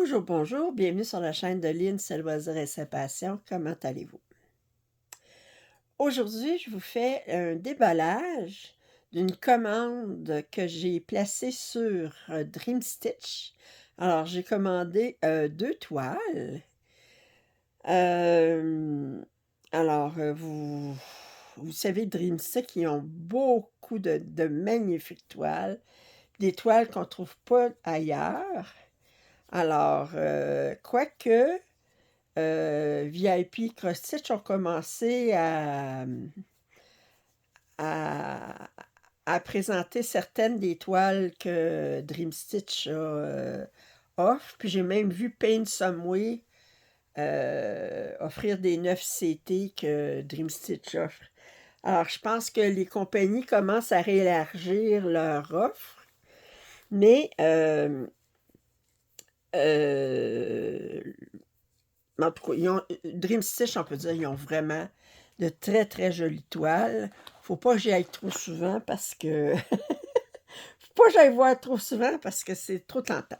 Bonjour, bonjour, bienvenue sur la chaîne de Lynn, ses loisirs et ses passions. Comment allez-vous? Aujourd'hui, je vous fais un déballage d'une commande que j'ai placée sur Dream Stitch. Alors, j'ai commandé 2 toiles. Euh, vous savez, Dream Stitch, ils ont beaucoup de magnifiques toiles, des toiles qu'on ne trouve pas ailleurs. Alors, quoique, VIP Cross Stitch ont commencé à, à présenter certaines des toiles que Dream Stitch offre. Puis j'ai même vu Paint Some Way offrir des 9 CT que Dream Stitch offre. Alors, je pense que les compagnies commencent à réélargir leur offre, mais en tout cas, Dream Stitch, on peut dire, ils ont vraiment de très, très jolies toiles. Faut pas que j'y aille trop souvent parce que... Faut pas que j'aille voir trop souvent parce que c'est trop tentant.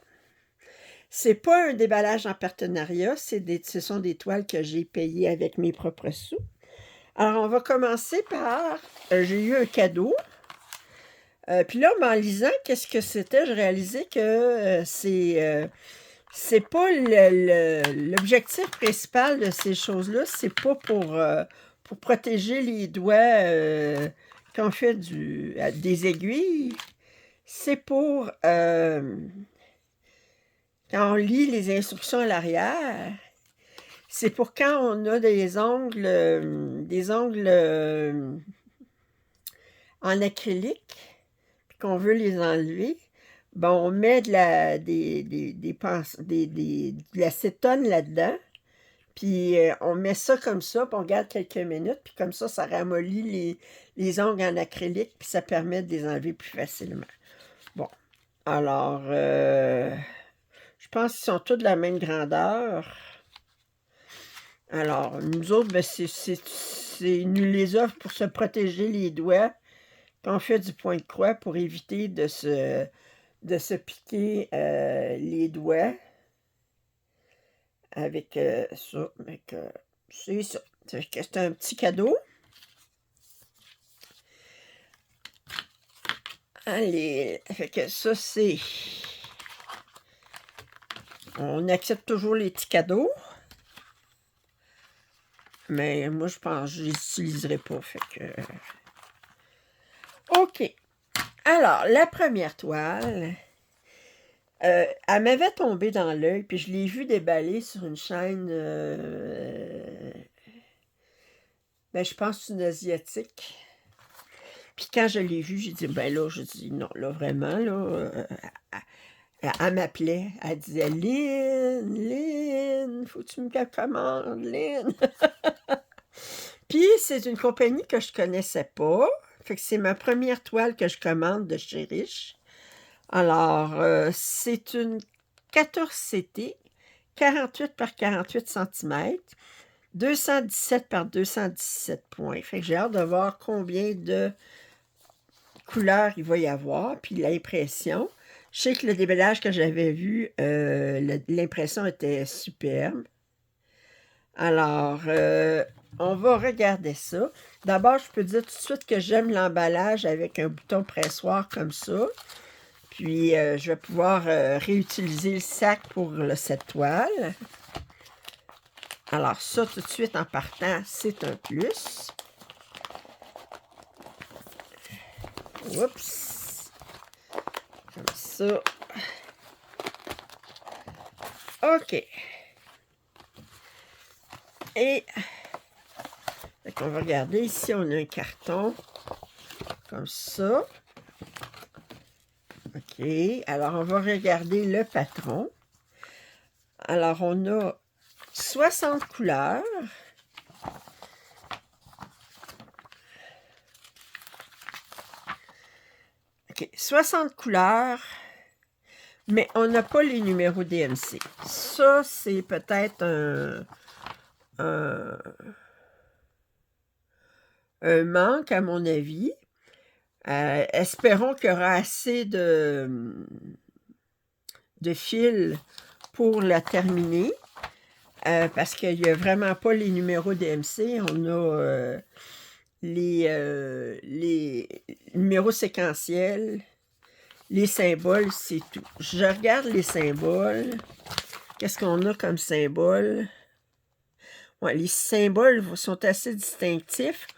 C'est pas un déballage en partenariat, ce sont des toiles que j'ai payées avec mes propres sous. Alors, on va commencer par... j'ai eu un cadeau. Puis là, en lisant qu'est-ce que c'était, je réalisais que c'est pas l'objectif principal de ces choses-là, c'est pas pour protéger les doigts quand on fait des aiguilles. C'est pour, quand on lit les instructions à l'arrière, c'est pour quand on a des ongles en acrylique, puis qu'on veut les enlever. Bon, on met de l'acétone là-dedans, puis on met ça comme ça, puis on garde quelques minutes, puis comme ça ramollit les ongles en acrylique, puis ça permet de les enlever plus facilement. Bon, alors, je pense qu'ils sont tous de la même grandeur. Alors, nous autres, ben, ils nous les offrent pour se protéger les doigts quand on fait du point de croix pour éviter de se piquer les doigts avec ça. C'est ça. C'est un petit cadeau. Allez, fait que ça, c'est... On accepte toujours les petits cadeaux. Mais moi, je pense que je les utiliserai pas. Fait que... OK. Alors, la première toile... elle m'avait tombé dans l'œil, puis je l'ai vue déballer sur une chaîne, ben, je pense une asiatique. Puis quand je l'ai vue, j'ai dit, ben là, je dis, non, là, vraiment, là, elle m'appelait, elle disait, Lynn, faut que tu me commandes, Lynn. Puis c'est une compagnie que je connaissais pas, fait que c'est ma première toile que je commande de chez Riche. Alors, c'est une 14 CT, 48 par 48 cm, 217 par 217 points. Fait que j'ai hâte de voir combien de couleurs il va y avoir, puis l'impression. Je sais que le déballage que j'avais vu, l'impression était superbe. Alors, on va regarder ça. D'abord, je peux dire tout de suite que j'aime l'emballage avec un bouton pressoir comme ça. Puis, je vais pouvoir réutiliser le sac pour cette toile. Alors, ça, tout de suite, en partant, c'est un plus. Oups! Comme ça. OK. Et, on va regarder. Ici, on a un carton. Comme ça. OK. Alors, on va regarder le patron. Alors, on a 60 couleurs. OK. 60 couleurs. Mais on n'a pas les numéros DMC. Ça, c'est peut-être un manque, à mon avis. Espérons qu'il y aura assez de fils pour la terminer. Parce qu'il n'y a vraiment pas les numéros DMC. On a les numéros séquentiels, les symboles, c'est tout. Je regarde les symboles. Qu'est-ce qu'on a comme symbole? Ouais, les symboles sont assez distinctifs.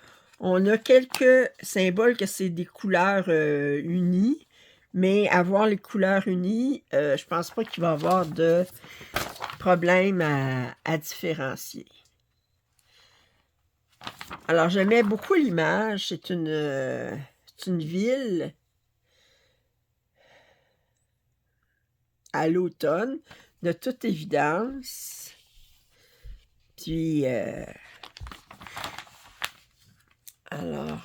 On a quelques symboles que c'est des couleurs unies, mais avoir les couleurs unies, je pense pas qu'il va y avoir de problème à différencier. Alors, j'aimais beaucoup l'image. C'est une ville à l'automne, de toute évidence. Puis, alors,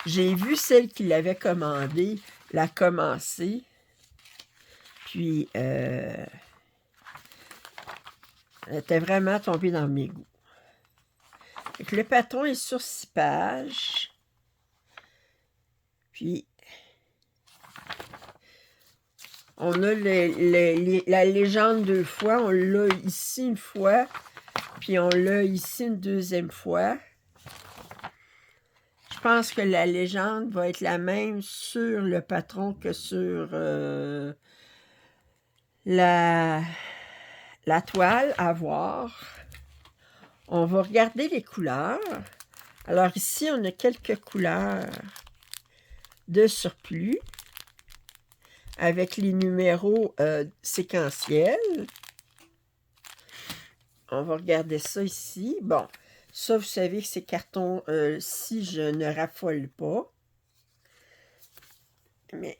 j'ai vu celle qui l'avait commandée, la commencer. Puis, elle était vraiment tombée dans mes goûts. Fait que le patron est sur 6 pages. Puis, on a la légende 2 fois. On l'a ici une fois. Puis, on l'a ici une deuxième fois. Je pense que la légende va être la même sur le patron que sur la toile à voir. On va regarder les couleurs. Alors ici, on a quelques couleurs de surplus avec les numéros séquentiels. On va regarder ça ici. Bon, ça, vous savez que ces cartons-ci, je ne raffole pas. Mais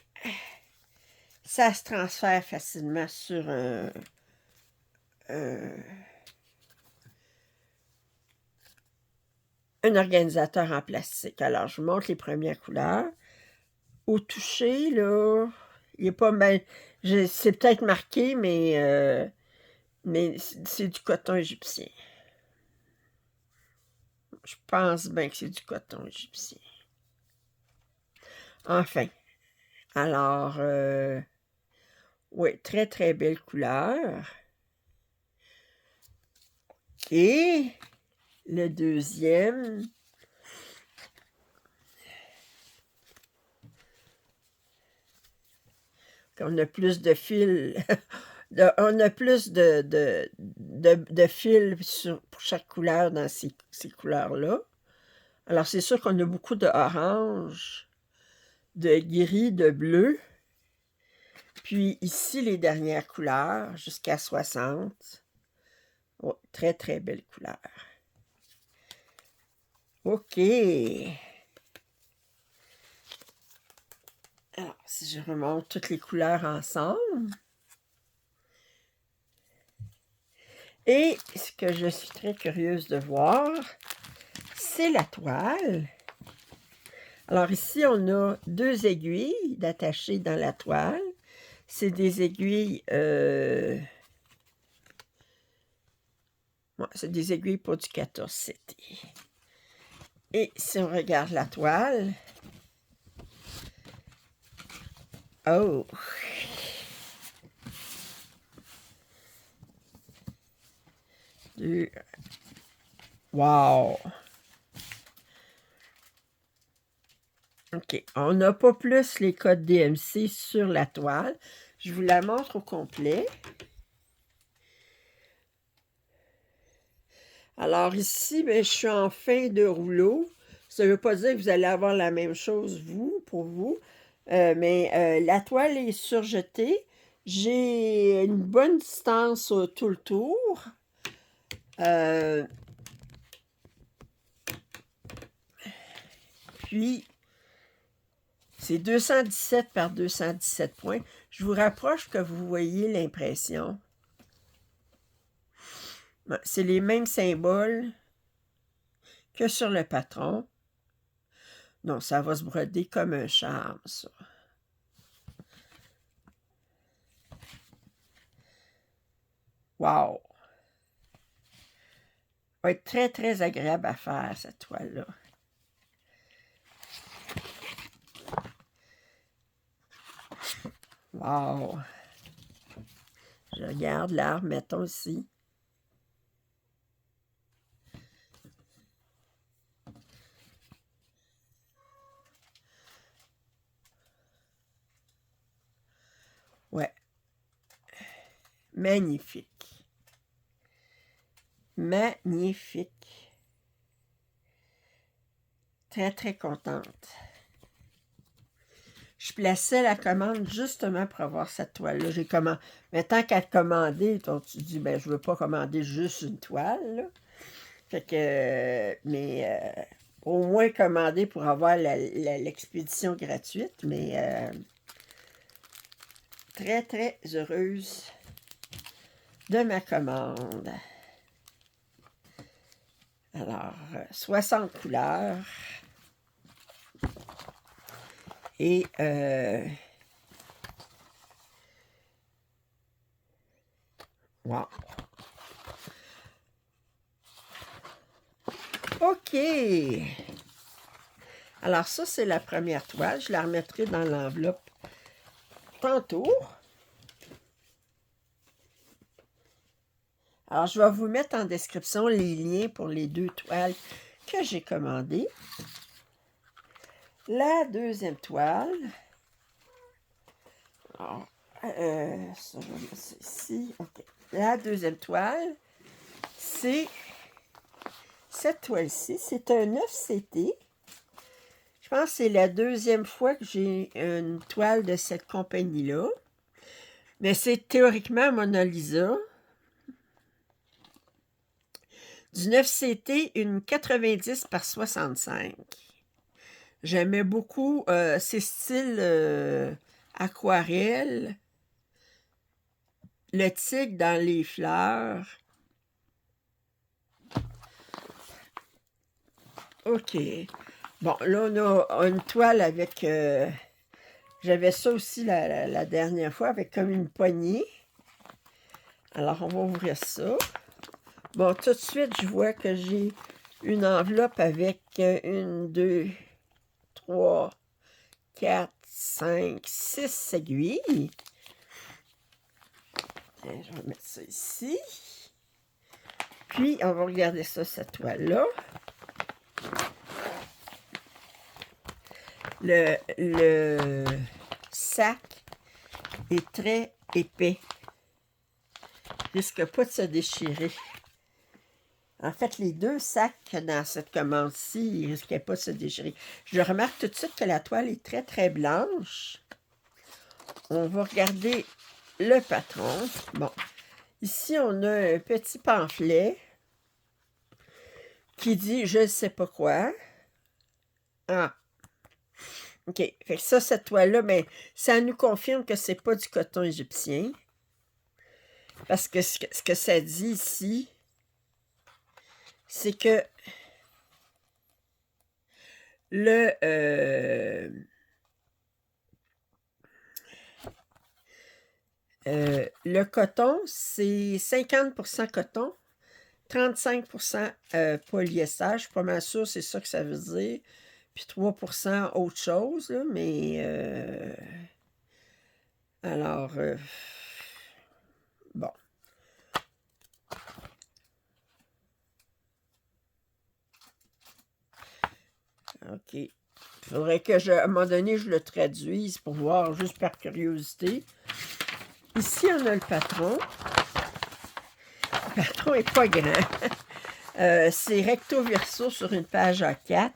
ça se transfère facilement sur un organisateur en plastique. Alors, je vous montre les premières couleurs. Au toucher, là, il n'est pas mal. C'est peut-être marqué, mais c'est du coton égyptien. Je pense bien que c'est du coton égyptien. Enfin, alors, oui, très, très belle couleur. Et le deuxième, on a plus de fils, on a plus de fils pour chaque couleur dans ces couleurs-là. Alors, c'est sûr qu'on a beaucoup de orange, de gris, de bleu. Puis ici, les dernières couleurs, jusqu'à 60. Oh, très, très belle couleur. OK. Alors, si je remonte toutes les couleurs ensemble. Et ce que je suis très curieuse de voir, c'est la toile. Alors ici, on a 2 aiguilles d'attacher dans la toile. C'est des aiguilles... c'est des aiguilles pour du 14 CT. Et si on regarde la toile... Oh! Wow! OK. On n'a pas plus les codes DMC sur la toile. Je vous la montre au complet. Alors ici, ben, je suis en fin de rouleau. Ça ne veut pas dire que vous allez avoir la même chose, pour vous. Mais la toile est surjetée. J'ai une bonne distance tout le tour. Puis, c'est 217 par 217 points. Je vous rapproche que vous voyez l'impression. C'est les mêmes symboles que sur le patron. Non, ça va se broder comme un charme, ça. Wow! Va être très, très agréable à faire, cette toile-là. Wow! Je regarde l'arbre, mettons ici. Ouais. Magnifique. Magnifique. Très, très contente. Je plaçais la commande justement pour avoir cette toile-là. J'ai commandé. Mais tant qu'à commander, tu dis, ben, je veux pas commander juste une toile, là. Fait que, mais au moins commander pour avoir l'expédition gratuite, mais très, très heureuse de ma commande. Alors, 60 couleurs. Et wow. OK. Alors ça, c'est la première toile. Je la remettrai dans l'enveloppe tantôt. Alors, je vais vous mettre en description les liens pour les 2 toiles que j'ai commandées. La deuxième toile. Alors, ça, je vais mettre ça ici. OK. La deuxième toile, c'est cette toile-ci. C'est un 9CT. Je pense que c'est la deuxième fois que j'ai une toile de cette compagnie-là. Mais c'est théoriquement Mona Lisa. Du 9CT, une 90 par 65. J'aimais beaucoup ces styles aquarelle. Le tigre dans les fleurs. OK. Bon, là, on a une toile avec... j'avais ça aussi la dernière fois, avec comme une poignée. Alors, on va ouvrir ça. Bon, tout de suite, je vois que j'ai une enveloppe avec 1, 2, 3, 4, 5, 6 aiguilles. Tiens, je vais mettre ça ici. Puis, on va regarder ça, cette toile-là. Le sac est très épais. Il risque pas de se déchirer. En fait, les 2 sacs dans cette commande-ci, ils ne risquaient pas de se déchirer. Je remarque tout de suite que la toile est très, très blanche. On va regarder le patron. Bon, ici, on a un petit pamphlet qui dit « Je ne sais pas quoi ». Ah, OK. Fait que ça, cette toile-là, mais ça nous confirme que c'est pas du coton égyptien. Parce que ce que ça dit ici, c'est que le coton, c'est 50% coton, 35% polyester. Je suis pas mal sûre, c'est ça que ça veut dire. Puis 3% autre chose, là, mais... alors, bon. OK. Il faudrait que, à un moment donné, je le traduise pour voir, juste par curiosité. Ici, on a le patron. Le patron n'est pas grand. C'est recto verso sur une page A4.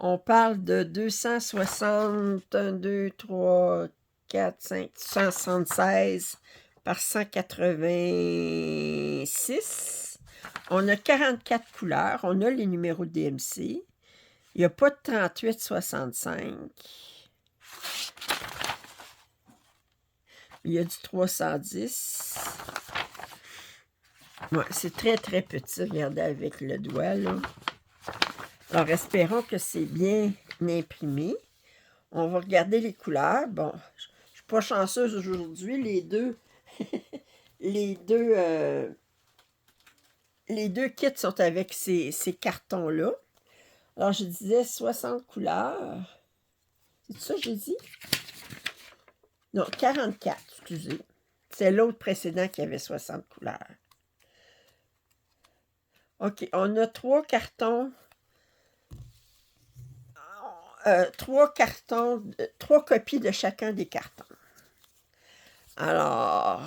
On parle de 260, 1, 2, 3, 4, 5, 176 par 186. On a 44 couleurs. On a les numéros de DMC. Il n'y a pas de 38,65. Il y a du 310. Ouais, c'est très, très petit. Regardez avec le doigt, là. Alors, espérons que c'est bien imprimé. On va regarder les couleurs. Bon, je ne suis pas chanceuse aujourd'hui. Les deux kits sont avec ces cartons-là. Alors, je disais 60 couleurs. C'est ça que j'ai dit? Non, 44, excusez. C'est l'autre précédent qui avait 60 couleurs. OK, on a 3 cartons. 3 cartons, 3 copies de chacun des cartons. Alors,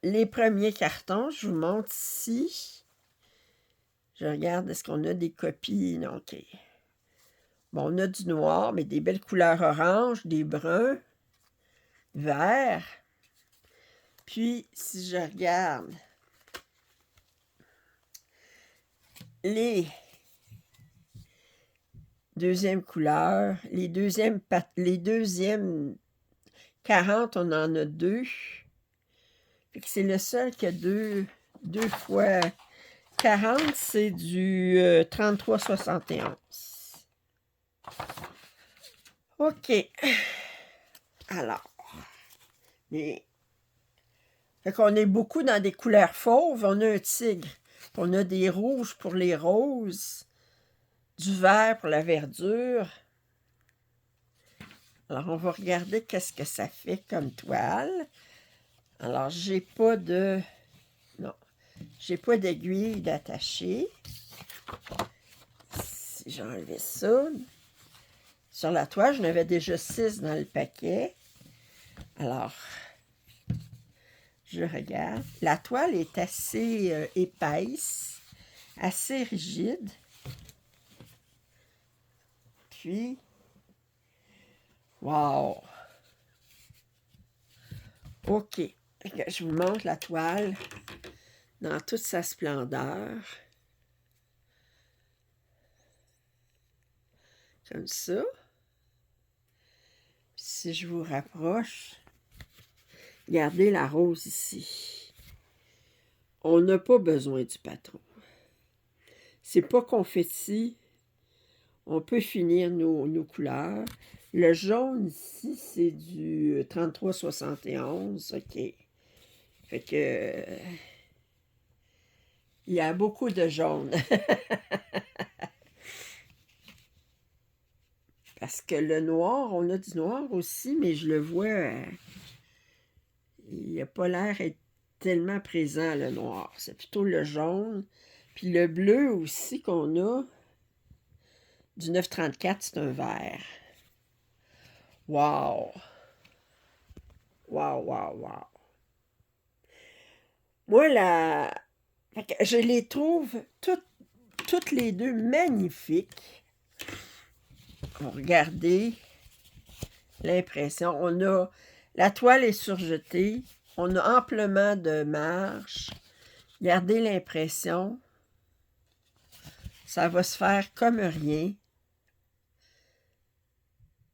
les premiers cartons, je vous montre ici. Je regarde, est-ce qu'on a des copies? Non, OK. Bon, on a du noir, mais des belles couleurs orange, des bruns, verts. Puis, si je regarde les deuxièmes couleurs, les deuxièmes 40, on en a 2. Fait que c'est le seul qui a 2 fois 40, c'est du 33,71. OK. Alors, fait qu'on est beaucoup dans des couleurs fauves. On a un tigre. On a des rouges pour les roses. Du vert pour la verdure. Alors, on va regarder qu'est-ce que ça fait comme toile. Alors, j'ai pas de... Non. J'ai pas d'aiguille d'attacher. Si j'ai enlevé ça. Sur la toile, j'en avais déjà 6 dans le paquet. Alors, je regarde. La toile est assez épaisse, assez rigide. Puis, wow! OK. Je vous montre la toile dans toute sa splendeur. Comme ça. Puis si je vous rapproche, regardez la rose ici. On n'a pas besoin du patron. C'est pas confetti. On peut finir nos couleurs. Le jaune ici, c'est du 33,71. OK. Fait que... il y a beaucoup de jaune. Parce que le noir, on a du noir aussi, mais je le vois... il n'a pas l'air d'être tellement présent, le noir. C'est plutôt le jaune. Puis le bleu aussi qu'on a, du 9,34, c'est un vert. Wow! Wow, wow, wow! Moi, je les trouve toutes les deux magnifiques. Regardez l'impression. On a... La toile est surjetée. On a amplement de marge. Regardez l'impression. Ça va se faire comme rien.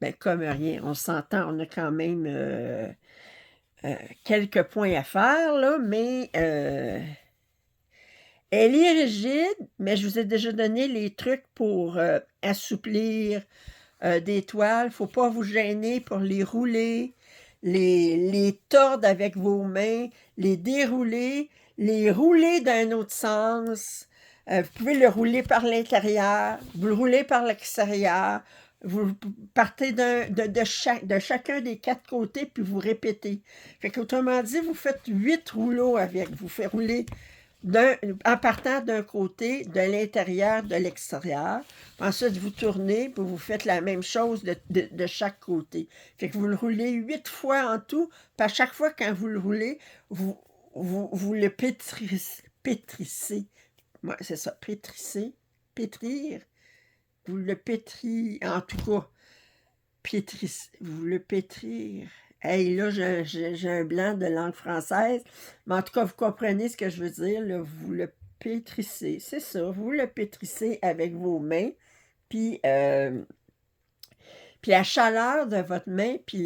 Ben, comme rien. On s'entend, on a quand même quelques points à faire, là, mais elle est rigide, mais je vous ai déjà donné les trucs pour assouplir des toiles. Il ne faut pas vous gêner pour les rouler, les tordre avec vos mains, les dérouler, les rouler d'un autre sens. Vous pouvez le rouler par l'intérieur, vous le roulez par l'extérieur, vous partez de chacun des 4 côtés, puis vous répétez. Fait qu'autrement dit, vous faites 8 rouleaux avec. Vous faites rouler en partant d'un côté, de l'intérieur, de l'extérieur. Ensuite, vous tournez, puis vous faites la même chose de chaque côté. Fait que vous le roulez 8 fois en tout, puis à chaque fois quand vous le roulez, vous le pétrissez. Ouais, c'est ça, pétrir. Vous le pétrir, en tout cas, vous le pétrir. Hey, là, j'ai un blanc de langue française, mais en tout cas, vous comprenez ce que je veux dire, là, vous le pétrissez, c'est ça, vous le pétrissez avec vos mains, puis la chaleur de votre main, puis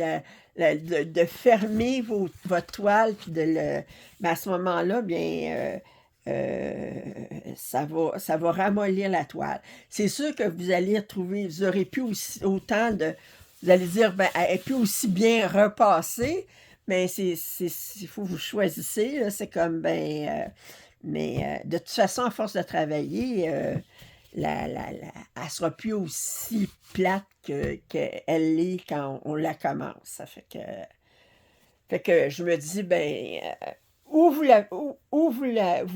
de fermer votre toile, puis ben à ce moment-là, bien... ça va ramollir la toile. C'est sûr que vous allez retrouver, vous aurez pu aussi autant de... Vous allez dire, ben, elle est plus aussi bien repassée, mais il faut que vous choisissez, c'est comme, ben... mais de toute façon, à force de travailler, elle ne sera plus aussi plate qu'elle l'est quand on la commence. Ça fait que... Fait que je me dis, ben, vous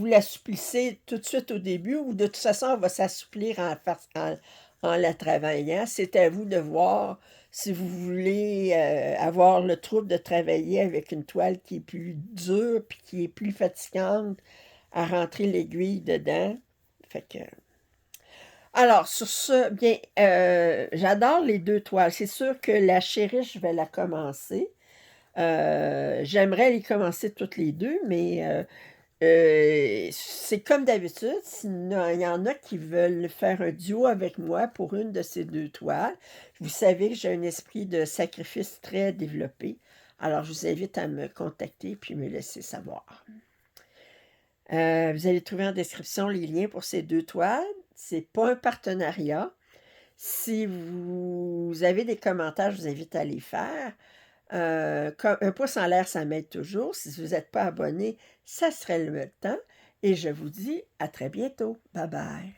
l'assouplissez tout de suite au début, ou de toute façon, elle va s'assouplir en la travaillant. C'est à vous de voir si vous voulez avoir le trouble de travailler avec une toile qui est plus dure puis qui est plus fatigante à rentrer l'aiguille dedans. Fait que... Alors, sur ce, bien, j'adore les deux toiles. C'est sûr que la chérie, je vais la commencer. J'aimerais les commencer toutes les deux, mais c'est comme d'habitude, il y en a qui veulent faire un duo avec moi pour une de ces deux toiles. Vous savez que j'ai un esprit de sacrifice très développé. Alors, je vous invite à me contacter puis me laisser savoir. Vous allez trouver en description les liens pour ces deux toiles. C'est pas un partenariat. Si vous avez des commentaires, je vous invite à les faire. Un pouce en l'air, ça m'aide toujours. Si vous n'êtes pas abonné, ça serait le temps. Et je vous dis à très bientôt. Bye bye.